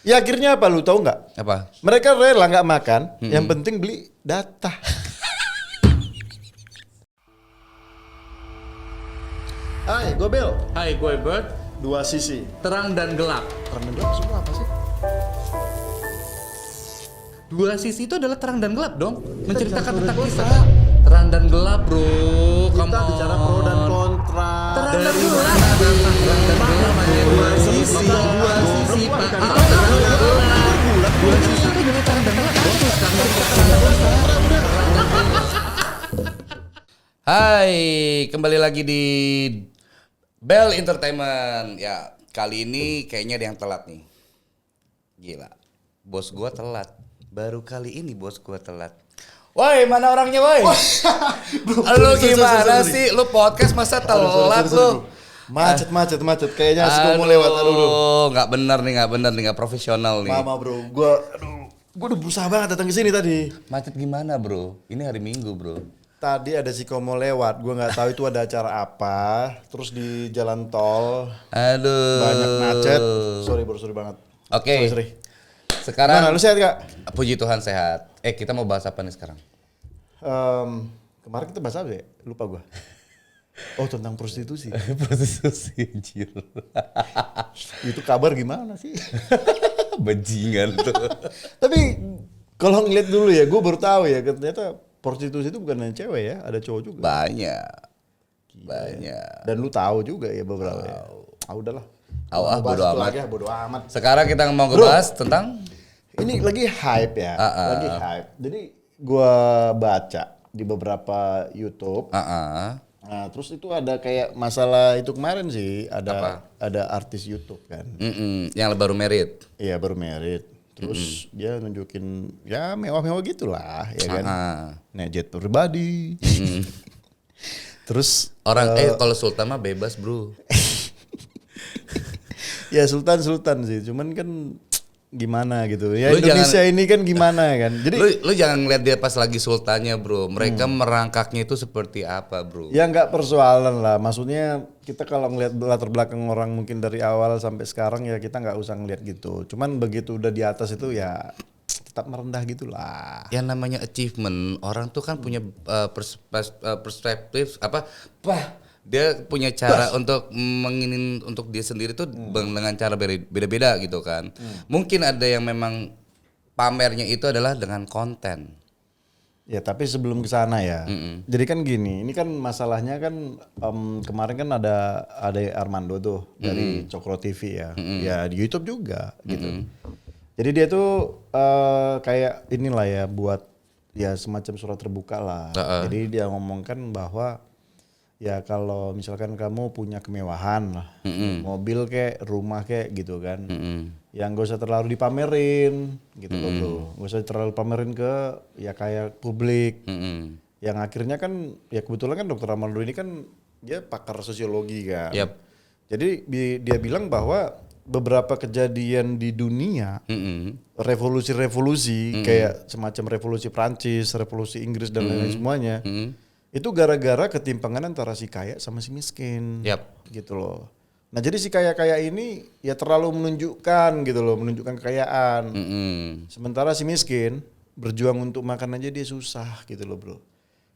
Ya akhirnya apa lu tahu nggak? Apa? Mereka rela nggak makan, yang penting beli data. Hai, gue Bel. Hai, gue Bert. Dua sisi. Terang dan gelap. Terang dan gelap semua apa sih? Dua sisi itu adalah terang dan gelap dong. Menceritakan bicara tentang pro dan kisah. kontra. Terang dan gelap, bro. Kita bicara pro dan kontra. Terang dan gelap. Terang dan gelap. Dua sisi. Dua sisi. Dua sisi itu adalah terang dan gelap. Hai, kembali lagi di Bell Entertainment. Ya, kali ini kayaknya ada yang telat nih. Gila, bos gua telat. Baru kali ini bos gua telat. Woi, mana orangnya woi? Lu gimana sih? Lu podcast masa telat lu? Macet. Kayaknya asik mau lewat. Aduh. Nggak bener nih, nggak profesional nih. Mama bro, gue udah berusaha banget datang ke sini tadi. Macet gimana bro? Ini hari Minggu bro. Tadi ada si Komo lewat, gue nggak tahu itu ada acara apa. Terus di jalan tol Aduh. banyak macet. Sorry banget. Oke. Sorry. Sekarang Gimana, lu sehat gak? Puji Tuhan sehat. Kita mau bahas apa nih sekarang? Kemarin kita bahas apa ya? Lupa gue. Oh, tentang prostitusi. Prostitusi anjir. Itu kabar gimana sih? Bajingan tuh. Tapi kalau ngeliat dulu ya, gue baru tahu ya ternyata prostitusi itu bukan hanya cewek ya, ada cowok juga. Banyak. Dan lu tahu juga ya beberapa ya. Ah udahlah. Bodo amat. Lagi, bodo amat. Sekarang kita mau ngebahas tentang ini lagi hype ya. Lagi hype. Jadi gua baca di beberapa YouTube. Nah, terus itu ada kayak masalah itu kemarin sih, ada artis YouTube kan. yang baru merit. Iya, baru merit. Terus dia nunjukin ya mewah-mewah gitulah, ya kan. Naik jet pribadi. Terus Orang kalau Sultan mah bebas, Bro. ya Sultan sih, cuman kan gimana gitu. Ya Lu Indonesia ini kan gimana kan. Jadi lu jangan ngeliat dia pas lagi sultannya, Bro. Mereka merangkaknya itu seperti apa, Bro? ya nggak persoalan lah. Maksudnya kita kalau ngeliat latar belakang orang mungkin dari awal sampai sekarang ya kita nggak usah ngeliat gitu. Cuman begitu udah di atas itu ya tetap merendah gitulah. Yang namanya achievement, orang tuh kan punya perspektif dia punya cara untuk menginin untuk dia sendiri tuh dengan cara beda-beda gitu kan. Mungkin ada yang memang pamernya itu adalah dengan konten. Ya tapi sebelum ke sana ya. Jadi kan gini, ini kan masalahnya kan kemarin kan ada Armando tuh dari Cokro TV ya. Ya di YouTube juga gitu. Jadi dia tuh kayak inilah ya buat ya semacam surat terbuka lah. Jadi dia ngomongkan bahwa ya kalau misalkan kamu punya kemewahan lah, mobil kek, rumah kek gitu kan, yang gak usah terlalu dipamerin gitu loh bro, gak usah terlalu pamerin ke ya kayak publik, yang akhirnya kan ya kebetulan kan Dr. Armando ini kan dia pakar sosiologi kan, jadi dia bilang bahwa beberapa kejadian di dunia, revolusi-revolusi kayak semacam revolusi Prancis, revolusi Inggris dan lain-lain semuanya. Itu gara-gara ketimpangan antara si kaya sama si miskin, gitu loh. Nah jadi si kaya-kaya ini ya terlalu menunjukkan gitu loh, menunjukkan kekayaan. Sementara si miskin berjuang untuk makan aja dia susah gitu loh bro.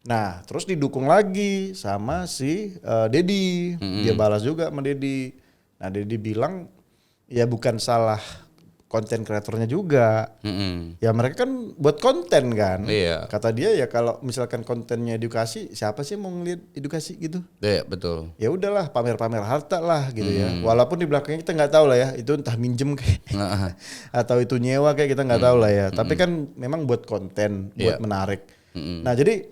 Nah terus didukung lagi sama si Dedi, dia balas juga sama Dedi. Nah Dedi bilang ya bukan salah konten kreatornya juga, ya mereka kan buat konten kan. Kata dia ya kalau misalkan kontennya edukasi, siapa sih mau ngeliat edukasi gitu? Iya betul. Ya udahlah pamer-pamer harta lah gitu ya. Walaupun di belakangnya kita nggak tahu lah ya, itu entah minjem kayak atau itu nyewa kayak kita nggak tahu lah ya. Tapi kan memang buat konten, buat menarik. Nah jadi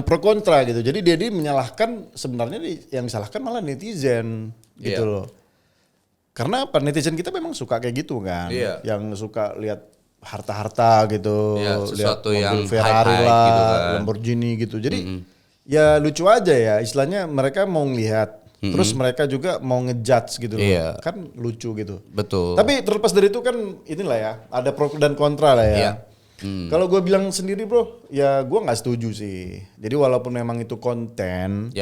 pro kontra gitu. Jadi dia menyalahkan sebenarnya yang disalahkan malah netizen gitu loh. Karena apa? Netizen kita memang suka kayak gitu kan, yang suka lihat harta-harta gitu, lihat mobil yang Ferrari lah, gitu kan. Lamborghini gitu. Jadi ya lucu aja ya, istilahnya mereka mau ngelihat, terus mereka juga mau ngejudge gitu loh, kan lucu gitu. Betul. Tapi terlepas dari itu kan inilah ya, ada pro dan kontra lah ya. Kalau gue bilang sendiri bro, ya gue nggak setuju sih. Jadi walaupun memang itu konten,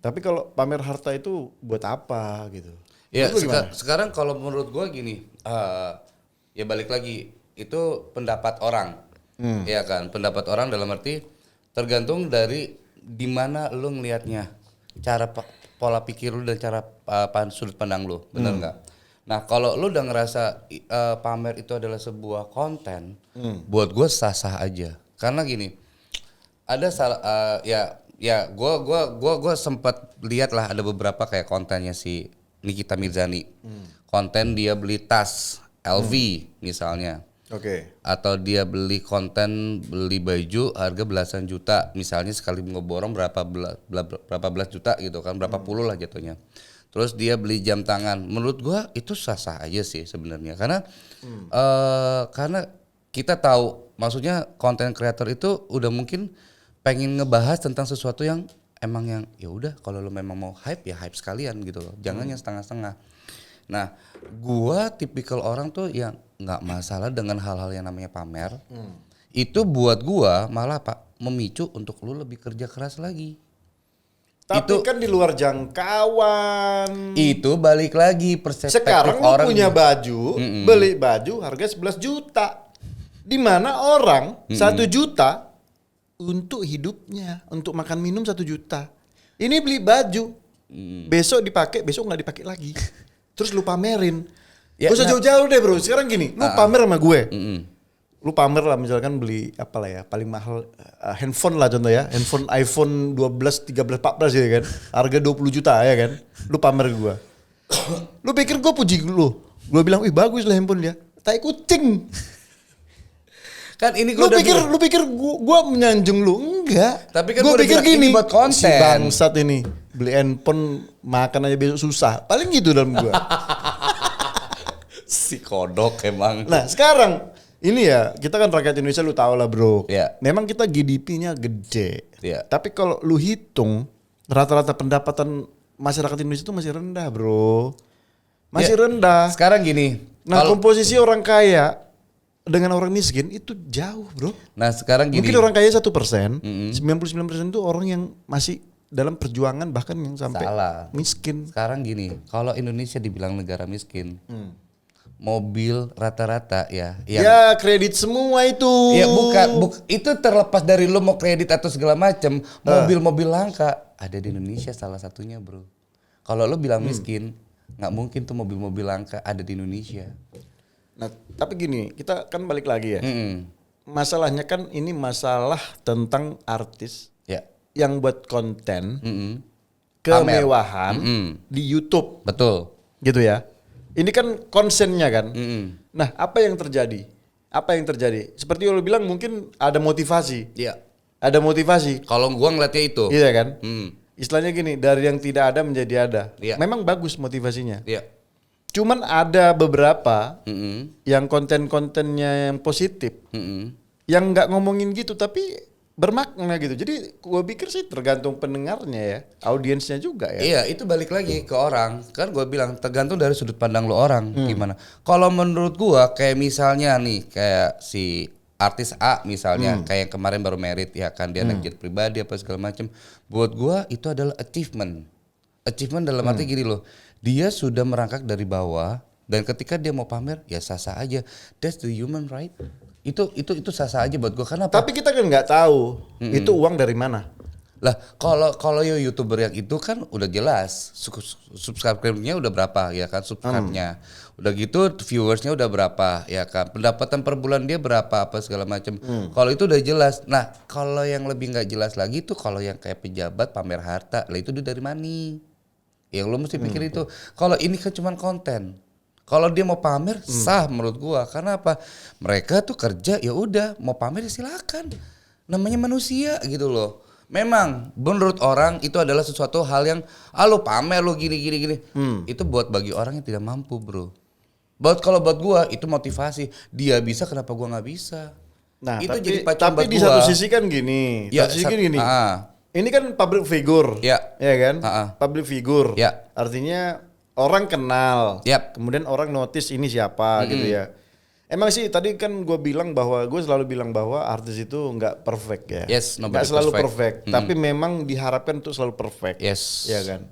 tapi kalau pamer harta itu buat apa gitu? Ya sekarang kalau menurut gue gini, ya balik lagi itu pendapat orang. Ya kan, pendapat orang dalam arti tergantung dari di mana lu ngelihatnya, cara pola pikir lu dan cara sudut pandang lu, benar nggak? Nah kalau lu udah ngerasa pamer itu adalah sebuah konten, buat gue sah-sah aja. Karena gini, ada gue sempat lihat lah ada beberapa kayak kontennya si Nikita Mirzani, konten dia beli tas LV misalnya. Oke. Atau dia beli baju harga belasan juta, misalnya sekali ngeborong berapa belas juta gitu kan, berapa puluh lah jatuhnya. Terus dia beli jam tangan, menurut gua itu sah-sah aja sih sebenarnya, karena kita tahu, maksudnya konten kreator itu udah mungkin pengen ngebahas tentang sesuatu yang emang yang ya udah kalau lo memang mau hype ya hype sekalian gitu loh, jangan yang setengah-setengah. Nah, gua tipikal orang tuh yang nggak masalah dengan hal-hal yang namanya pamer. Itu buat gua malah memicu untuk lu lebih kerja keras lagi. Tapi itu kan di luar jangkauan. Itu balik lagi perspektif Sekarang lu orang. punya baju, beli baju harga 11 juta. Di mana orang 1 juta untuk hidupnya, untuk makan minum 1 juta. Ini beli baju, besok dipakai, besok nggak dipakai lagi. Terus lu pamerin. Ya, Gak usah jauh-jauh deh bro. Sekarang gini, lu pamer sama gue. Lu pamer lah misalkan beli apa lah ya, paling mahal handphone lah contoh ya. Handphone iPhone 12, 13, 14 gitu kan. Harga 20 juta ya kan. Lu pamer ke gue. Lu pikir gue puji lu? Gue bilang, wih bagus lah handphone dia. Tai kucing. Kan ini Lu pikir gua menyanjung lu? Enggak. Tapi kan gua gua udah pikir bilang gini, ini buat konten. si bangsat ini beli handphone makan aja besok susah. Paling gitu dalam gua. Si kodok emang. Nah, sekarang ini ya, kita kan rakyat Indonesia lu tau lah, Bro. Iya. Memang kita GDP-nya gede. Iya. Tapi kalau lu hitung rata-rata pendapatan masyarakat Indonesia itu masih rendah, Bro. Masih Ya, rendah. Sekarang gini. Nah, komposisi orang kaya dengan orang miskin itu jauh, Bro. Nah sekarang gini. Mungkin orang kaya 1%, 99% itu orang yang masih dalam perjuangan bahkan yang sampai Salah. miskin. Sekarang gini, kalau Indonesia dibilang negara miskin, mobil rata-rata ya. Ya kredit semua itu. Ya itu terlepas dari lo mau kredit atau segala macam, mobil-mobil langka ada di Indonesia salah satunya bro. Kalau lo bilang miskin, nggak mungkin tuh mobil-mobil langka ada di Indonesia. Nah, tapi gini, kita kan balik lagi ya. Masalahnya kan ini masalah tentang artis Ya. yang buat konten kemewahan di YouTube. Betul. Gitu ya. Ini kan konsennya kan. Nah, apa yang terjadi? Apa yang terjadi? Seperti yang lo bilang mungkin ada motivasi. Iya. Ada motivasi. Kalau gua ngeliatnya itu. Iya kan? Istilahnya gini, dari yang tidak ada menjadi ada. Iya. Memang bagus motivasinya. Iya. Cuman ada beberapa yang konten-kontennya yang positif, yang nggak ngomongin gitu tapi bermakna gitu. Jadi gue pikir sih tergantung pendengarnya ya, audiensnya juga ya. Iya, itu balik lagi ke orang. Kan gue bilang tergantung dari sudut pandang lo orang gimana. Kalau menurut gua kayak misalnya nih kayak si artis A misalnya kayak yang kemarin baru merit ya kan dia naik jet pribadi apa segala macam. Buat gua itu adalah achievement. Achievement dalam arti gini loh. Dia sudah merangkak dari bawah dan ketika dia mau pamer ya sah-sah aja. That's the human right. Itu sah-sah aja buat gua karena apa? Tapi kita kan nggak tahu itu uang dari mana. Lah kalau YouTuber yang itu kan udah jelas subscribe-nya udah berapa ya kan subscribe-nya. Udah gitu viewersnya udah berapa ya kan. Pendapatan per bulan dia berapa apa segala macam. Kalau itu udah jelas. Nah, kalau yang lebih nggak jelas lagi tuh kalau yang kayak pejabat pamer harta. Lah itu dia dari mana? Yang lo mesti pikir itu. Kalau ini kan cuma konten. Kalau dia mau pamer sah menurut gua. Karena apa? Mereka tuh kerja ya udah mau pamer ya silakan. Namanya manusia gitu loh. Memang menurut orang itu adalah sesuatu hal yang lo pamer lo gini. Itu buat bagi orang yang tidak mampu, bro. Kalau buat gua itu motivasi. Dia bisa kenapa gua nggak bisa? Nah, itu tapi, jadi pacuan buat di gua. satu sisi kan gini. Ya, satu sisi kan gini. Ini kan public figure, Ya. kan? Public figure, Ya. artinya orang kenal, Yap. kemudian orang notice ini siapa gitu ya. Emang sih tadi kan gue selalu bilang bahwa artis itu nggak perfect ya, Yes, nobody nggak selalu perfect. perfect, tapi memang diharapkan untuk selalu perfect, Yes. ya kan.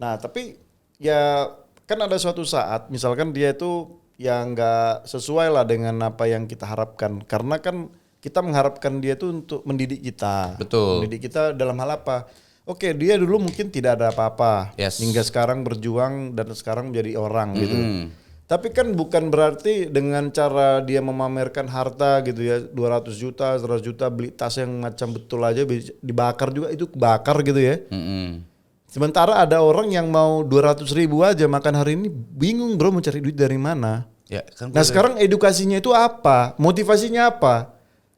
Nah tapi ya kan ada suatu saat, misalkan dia itu yang nggak sesuai lah dengan apa yang kita harapkan. Karena kan kita mengharapkan dia tuh untuk mendidik kita. Betul. Mendidik kita dalam hal apa? Oke, dia dulu mungkin tidak ada apa-apa. Yes. Hingga sekarang berjuang dan sekarang menjadi orang gitu. Tapi kan bukan berarti dengan cara dia memamerkan harta gitu ya, 200 juta, 100 juta beli tas yang macam betul aja dibakar juga, itu kebakar gitu ya. Sementara ada orang yang mau 200 ribu aja makan hari ini, bingung bro mau cari duit dari mana. Ya, kan Nah sekarang edukasinya itu apa? Motivasinya apa?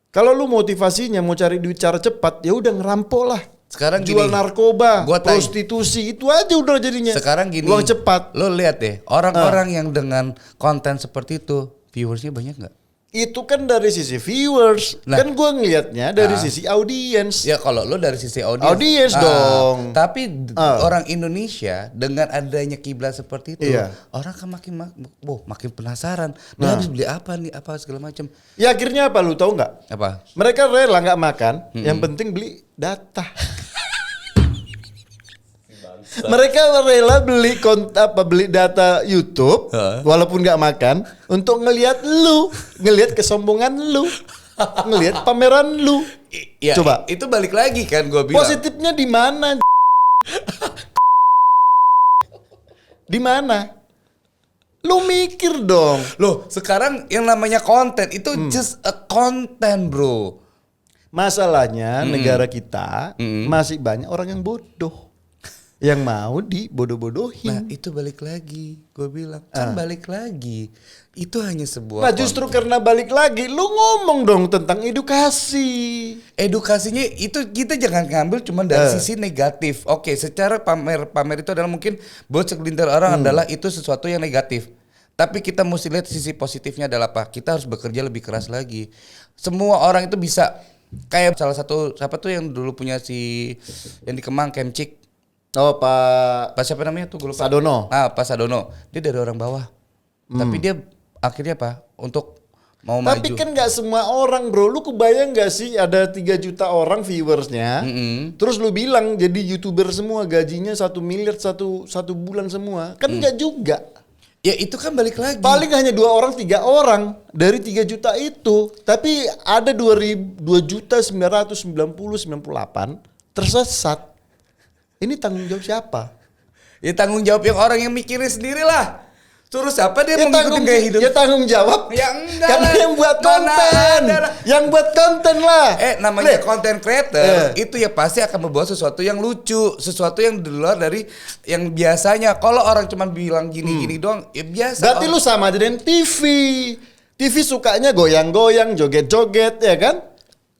Kalau lu motivasinya mau cari duit cara cepat, ya udah ngerampok lah. Sekarang Jual gini, narkoba, gua tanya. prostitusi, itu aja udah jadinya. Sekarang gini, uang cepat. lo lihat deh, orang-orang yang dengan konten seperti itu, viewersnya banyak nggak? Itu kan dari sisi viewers. Nah. Kan gue ngelihatnya dari sisi audiens. Ya kalau lo dari sisi audiens. Audiens dong. Tapi orang Indonesia dengan adanya kiblat seperti itu, Iya. orang kan makin penasaran. Dia habis beli apa nih, apa segala macam. Ya akhirnya apa lu tahu nggak? Apa? Mereka rela nggak makan, yang penting beli data. Mereka rela beli data YouTube walaupun nggak makan untuk ngelihat kesombongan lu, ngelihat pameran lu. Ya, Coba. itu balik lagi kan gue bilang. Positifnya di mana? Di mana? Lu mikir dong. Loh, sekarang yang namanya konten itu just a content, bro. Masalahnya negara kita masih banyak orang yang bodoh. Yang mau dibodoh-bodohin. Nah, itu balik lagi. Gue bilang, kan balik lagi. Itu hanya sebuah Nah justru karena balik lagi, lu ngomong dong tentang edukasi. edukasinya itu kita jangan ngambil cuma dari sisi negatif. Oke, secara pamer itu adalah mungkin buat segelintir orang adalah itu sesuatu yang negatif. Tapi kita mesti lihat sisi positifnya adalah apa? Kita harus bekerja lebih keras lagi. Semua orang itu bisa kayak salah satu siapa tuh yang dulu punya yang di Kemang Kemcik. Oh Pak Siapa namanya tuh gue lupa. Sadono. Pak Sadono. Dia dari orang bawah. Tapi dia akhirnya apa? Untuk mau Tapi maju. kan nggak semua orang bro. Lu kebayang nggak sih ada 3 juta orang viewersnya. Terus lu bilang jadi YouTuber semua gajinya 1 miliar satu bulan semua. Kan nggak juga. Ya itu kan balik lagi. Paling hanya 2 orang 3 orang dari 3 juta itu. Tapi ada 2.990.98 tersesat. Ini tanggung jawab siapa? Ya tanggung jawab yang orang yang mikirin sendiri lah. Terus siapa dia mau ngikutin gaya hidup? Ya tanggung jawab. Ya enggak Karena lah. yang buat Mana konten. ada lah. Yang buat konten lah. Namanya Lihat. content creator itu ya pasti akan membawa sesuatu yang lucu, sesuatu yang di luar dari yang biasanya. Kalau orang cuma bilang gini-gini doang, ya biasa. Berarti lu sama aja dengan TV. TV sukanya goyang-goyang, joget-joget, ya kan?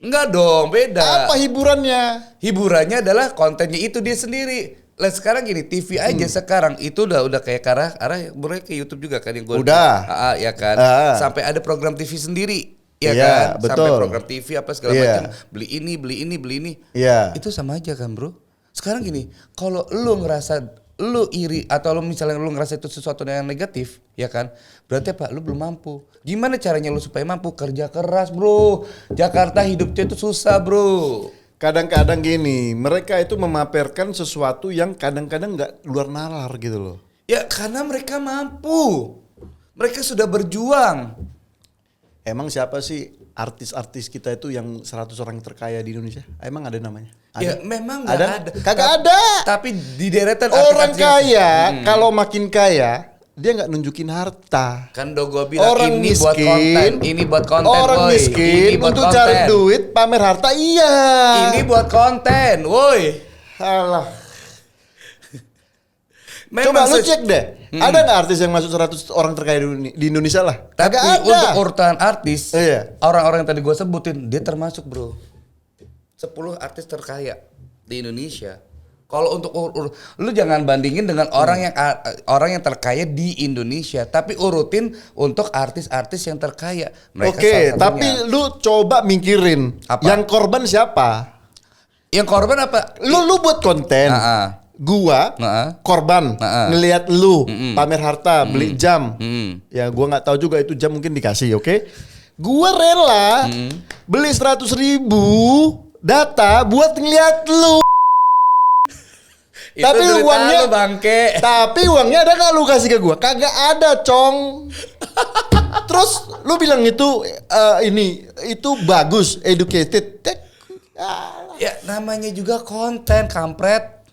Enggak dong, beda. Apa hiburannya? Hiburannya adalah kontennya itu dia sendiri. Lah sekarang gini, TV aja sekarang itu udah kayak arah mulai ke YouTube juga kan yang gue Udah. ya kan. Sampai ada program TV sendiri. Ya Iya, kan? betul. Sampai program TV apa segala Iya. macam. Beli ini. Iya. Itu sama aja kan, Bro. Sekarang gini, kalau lu ngerasa lu iri atau lu misalnya lu ngerasa itu sesuatu yang negatif, ya kan? Berarti apa? Lu belum mampu. Gimana caranya lu supaya mampu? Kerja keras, Bro. Jakarta hidupnya itu susah, Bro. Kadang-kadang gini, mereka itu memamerkan sesuatu yang kadang-kadang nggak luar nalar gitu loh. Ya karena mereka mampu. Mereka sudah berjuang. Emang siapa sih artis-artis kita itu yang 100 orang terkaya di Indonesia? Emang ada namanya? Ya memang nggak ada. Kagak ada. Tapi di deretan Orang artis-artis kaya, kalau makin kaya, dia nggak nunjukin harta. kan udah gue bilang Orang ini miskin, buat konten, ini buat konten, orang woy. miskin Ini buat untuk konten. cari duit, pamer harta, iya. Ini buat konten, woi. Alah. Memang Coba lu cek deh, ada nggak artis yang masuk 100 orang terkaya di Indonesia lah? Tapi Kagak ada. untuk urutan artis, Iya. orang-orang yang tadi gue sebutin, dia termasuk, Bro. 10 artis terkaya di Indonesia. Kalau untuk lu jangan bandingin dengan orang yang terkaya di Indonesia, tapi urutin untuk artis-artis yang terkaya. Mereka Oke, salah satunya. tapi lu coba mikirin, Apa? yang korban siapa? Yang korban apa? Lu buat konten. Gua korban ngelihat lu pamer harta, beli jam. Ya gua nggak tahu juga itu jam mungkin dikasih, oke? Gua rela beli 100.000 data buat ngelihat lu. Tapi duit uangnya lu, bangke. Tapi uangnya ada nggak lu kasih ke gua? Kagak ada, Cong. Terus lu bilang itu itu bagus, educated. Ya namanya juga konten, kampret.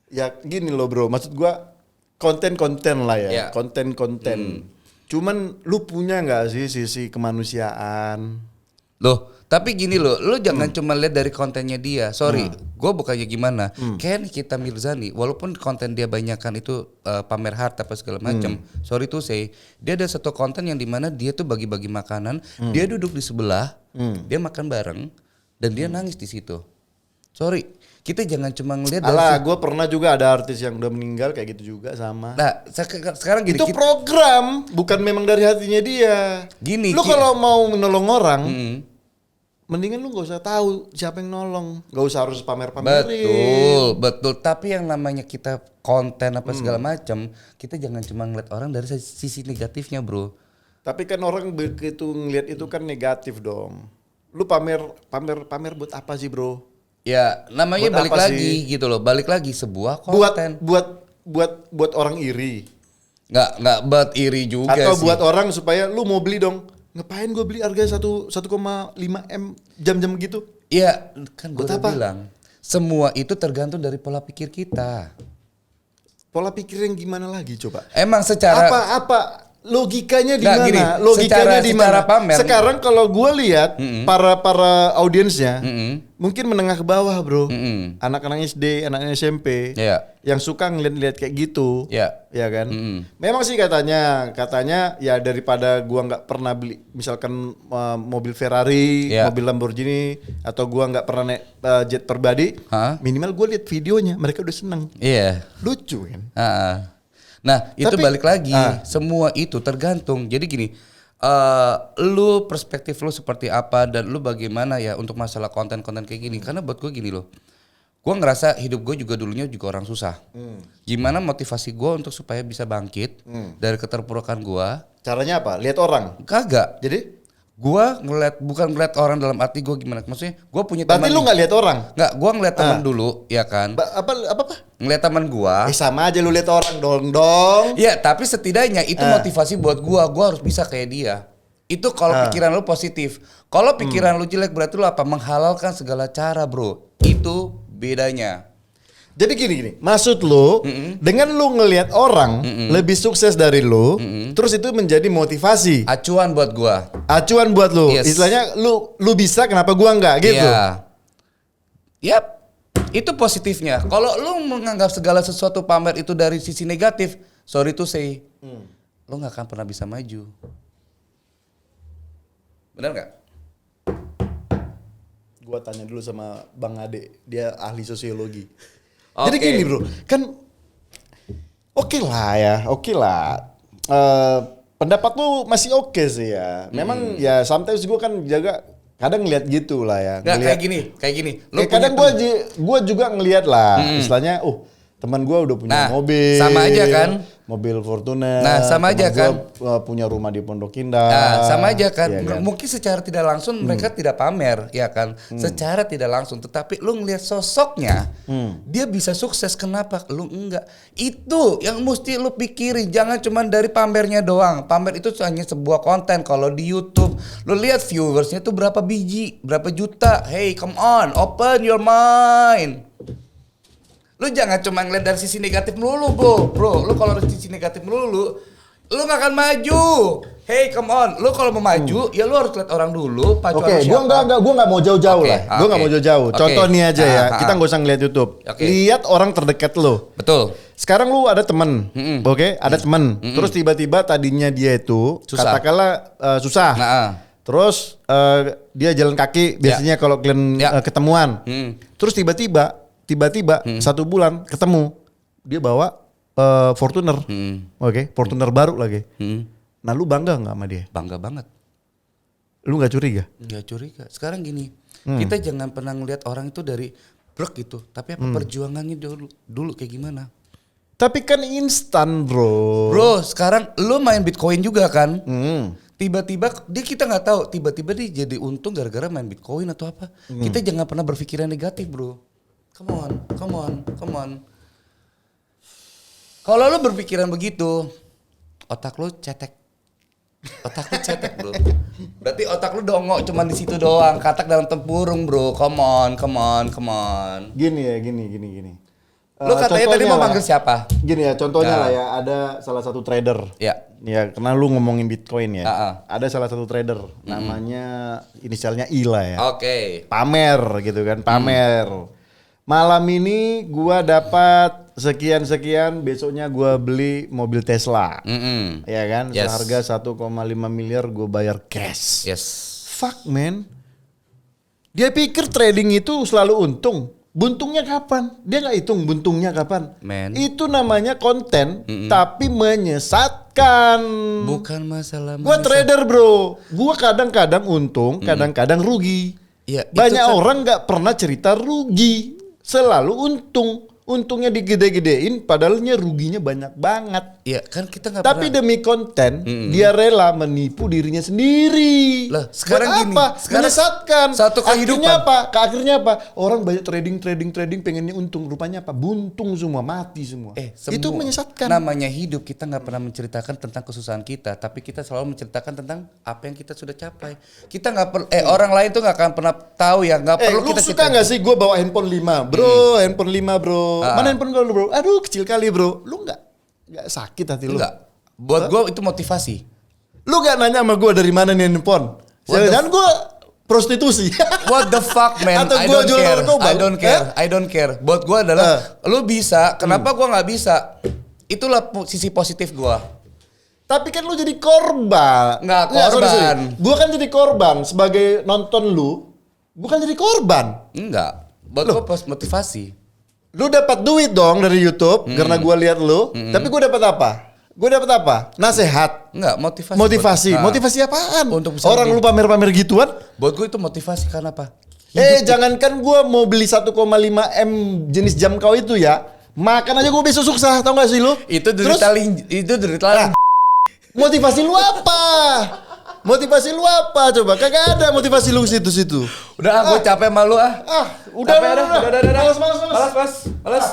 Ya gini loh bro, maksud gua konten-konten lah ya, Ya. konten-konten. Cuman lu punya nggak sih sisi kemanusiaan? Loh, tapi gini loh, lu jangan cuma lihat dari kontennya dia. Sorry, gue bukannya gimana. Kayak Nikita Mirzani, walaupun konten dia banyakan itu pamer harta apa segala macam. Sorry tuh dia ada satu konten yang dimana dia tuh bagi-bagi makanan, dia duduk di sebelah, dia makan bareng, dan dia nangis di situ. Sorry, kita jangan cuma ngelihat dari Alah, gue pernah juga ada artis yang udah meninggal kayak gitu juga sama. Nah, sekarang gini, Itu program, bukan memang dari hatinya dia. Gini, Lu kalau mau menolong orang, Mm. mendingan lu gak usah tahu siapa yang nolong. Gak usah harus pamer-pamerin. Betul. Tapi yang namanya kita konten apa segala macam, kita jangan cuma ngeliat orang dari sisi negatifnya, bro. Tapi kan orang begitu ngelihat itu kan negatif dong. Lu pamer buat apa sih, bro? Ya, namanya Buat balik apa lagi sih? gitu loh. Balik lagi sebuah konten. Buat orang iri. Nggak buat iri juga Atau sih. buat orang supaya lu mau beli dong. Ngapain gue beli harga 1,5 M jam-jam gitu? Iya, kan gue Buat udah apa? bilang. Semua itu tergantung dari pola pikir kita. Pola pikir yang gimana lagi coba? Emang secara Apa logikanya di Nggak, mana? gini, Logikanya di secara mana? pamer. Sekarang kalau gue lihat para audiensnya Mm-mm. mungkin menengah ke bawah, bro. Mm-mm. Anak-anak SD, anak SMP Iya. yang suka ngeliat-ngeliat kayak gitu. Iya. Ya kan? Mm-mm. Memang sih katanya ya daripada gua nggak pernah beli misalkan mobil Ferrari, Iya. mobil Lamborghini atau gua nggak pernah naik jet pribadi, Hah? minimal gua lihat videonya, mereka udah seneng. Iya. Lucu kan? Nah, itu Tapi- balik lagi. Semua itu tergantung. Jadi gini, lu perspektif lu seperti apa dan lu bagaimana ya untuk masalah konten-konten kayak gini. Karena buat gue gini loh. Gue ngerasa hidup gue juga dulunya juga orang susah. Gimana motivasi gue untuk supaya bisa bangkit dari keterpurukan gue? Caranya apa? Lihat orang. Kagak. Jadi Gue bukan ngeliat orang dalam arti gue gimana. Maksudnya gue punya teman. berarti lu nggak lihat orang? Nggak, gue ngeliat teman dulu, ya kan. Apa? Ngeliat teman gue. Sama aja lu lihat orang dong. Iya, tapi setidaknya itu motivasi buat gua harus bisa kayak dia. Itu kalau pikiran lu positif. Kalau pikiran lu jelek berarti lu apa? Menghalalkan segala cara, bro. Itu bedanya. Jadi gini, maksud lu dengan lu ngelihat orang lebih sukses dari lu, terus itu menjadi motivasi, Acuan buat gua. acuan buat lu. Yes. Istilahnya lu bisa, kenapa gua enggak gitu? Iya. Yap. Itu positifnya. Kalau lu menganggap segala sesuatu pamer itu dari sisi negatif, sorry to say, lu nggak akan pernah bisa maju. Benar nggak? Gua tanya dulu sama Bang Ade, dia ahli sosiologi. Oke. Jadi gini bro, kan oke lah. Pendapat lu masih oke sih ya. Memang ya sometimes gua kan jaga kadang ngeliat gitu lah ya. Nggak, Ngeliat- kayak gini. Ya, kadang gua juga ngeliat lah, istilahnya, teman gua udah punya Nah, mobil, sama aja kan? mobil Fortuner. Nah, sama aja teman gua, punya rumah di Pondok Indah. Nah, sama aja kan. Iya Mungkin secara tidak langsung mereka tidak pamer, ya kan? Secara tidak langsung, tetapi lu ngelihat sosoknya, dia bisa sukses. Kenapa? Lu enggak. Itu yang mesti lu pikirin. Jangan cuma dari pamernya doang. Pamer itu hanya sebuah konten. Kalau di YouTube, lu lihat viewersnya tuh berapa biji, berapa juta. Hey, come on, open your mind. Lu jangan cuma ngeliat dari sisi negatif melulu, bro. Lu kalau dari sisi negatif melulu, lu gak akan maju. Hey, come on. Lu kalau mau maju, ya lu harus lihat orang dulu. Pacuan Oke, lu siapa. gua nggak mau jauh-jauh Oke, lah. Gua nggak oke. mau jauh-jauh. Oke. Contoh nih aja ya. Kita nggak usah ngeliat YouTube. Oke. Lihat orang terdekat lo. Betul. Sekarang lu ada temen, oke? Ada temen. Terus tiba-tiba tadinya dia itu Susah. katakanlah susah. Nah, Terus dia jalan kaki biasanya kalau kalian Ya. ketemuan. Terus tiba-tiba 1 bulan ketemu dia bawa Fortuner, oke, Fortuner baru lagi. Nah lu bangga nggak sama dia? bangga banget. Lu nggak curiga? Nggak curiga. Sekarang gini, kita jangan pernah ngeliat orang itu dari brok gitu. Tapi apa perjuangannya dulu kayak gimana? Tapi kan instan bro. Bro, sekarang lu main Bitcoin juga kan? Tiba-tiba kita nggak tahu. Tiba-tiba dia jadi untung gara-gara main Bitcoin atau apa? Kita jangan pernah berpikiran negatif, bro. Come on. Kalau lu berpikiran begitu, otak lu cetek. Otak lu cetek, bro. Berarti otak lu dongok cuman di situ doang, katak dalam tempurung, bro. Come on. Gini ya, gini. Lu katanya tadi mau Contohnya manggil lah. siapa? Gini ya, contohnya Nah. lah ya, ada salah satu trader. Ya. Ya, karena lu ngomongin Bitcoin ya. Ah. Ada salah satu trader, namanya inisialnya I lah ya. Oke. Pamer gitu kan, pamer. Malam ini gua dapat sekian, besoknya gua beli mobil Tesla. Ya kan, Yes. seharga 1,5 miliar gua bayar cash. Yes. Fuck man. Dia pikir trading itu selalu untung. Buntungnya kapan? Dia nggak hitung buntungnya kapan. Man. Itu namanya konten, tapi menyesatkan. Bukan masalah. Gua trader bro. Gua kadang-kadang untung, kadang-kadang rugi. Iya, itu Banyak kan- orang nggak pernah cerita rugi. Selalu untung. Untungnya digede-gedein, padahalnya ruginya banyak banget. Iya, kan kita nggak Tapi pernah. demi konten, dia rela menipu dirinya sendiri. Lah, sekarang Buat gini, apa? sekarang Menyesatkan. satu kehidupan. Akhirnya apa? Orang banyak trading pengennya untung. Rupanya apa? Buntung semua, mati semua. Itu menyesatkan. Namanya hidup, kita nggak pernah menceritakan tentang kesusahan kita, tapi kita selalu menceritakan tentang apa yang kita sudah capai. Kita nggak perlu, orang lain tuh nggak akan pernah tahu ya, nggak perlu Lu kita suka nggak sih gue bawa handphone 5? Bro, handphone 5 bro. Mana handphone lu bro? Aduh kecil kali bro. Lu nggak sakit hati lu? Enggak. Buat gue itu motivasi. Lu nggak nanya sama gue dari mana nih handphone? Jangan gue prostitusi. What the fuck man? Atau I gua don't jual care. narkoba. I don't care. Buat gue adalah lu bisa, kenapa gue nggak bisa? Itulah sisi positif gue. Tapi kan lu jadi korban. Nggak, korban. Gue kan jadi korban sebagai nonton lu. Bukan jadi korban. Enggak. Buat gue motivasi. Lu dapat duit dong dari YouTube karena gue lihat lu. Tapi gue dapat apa? Gue dapat apa? Nasehat. Enggak, motivasi. Motivasi. Nah, Motivasi apaan? Untuk bisa Orang lebih. lu pamer-pamer gituan. Buat gue itu motivasi karena apa? Jangankan gue mau beli 1,5 M jenis jam kau itu ya. Makan aja gue besok susah, tau gak sih lu? Itu Terus itu derita. motivasi lu apa? Motivasi lu apa? Coba kagak ada motivasi lu situ-situ. Udah, gue capek sama lu ah. Udah. Capek dah. Malas. Malas.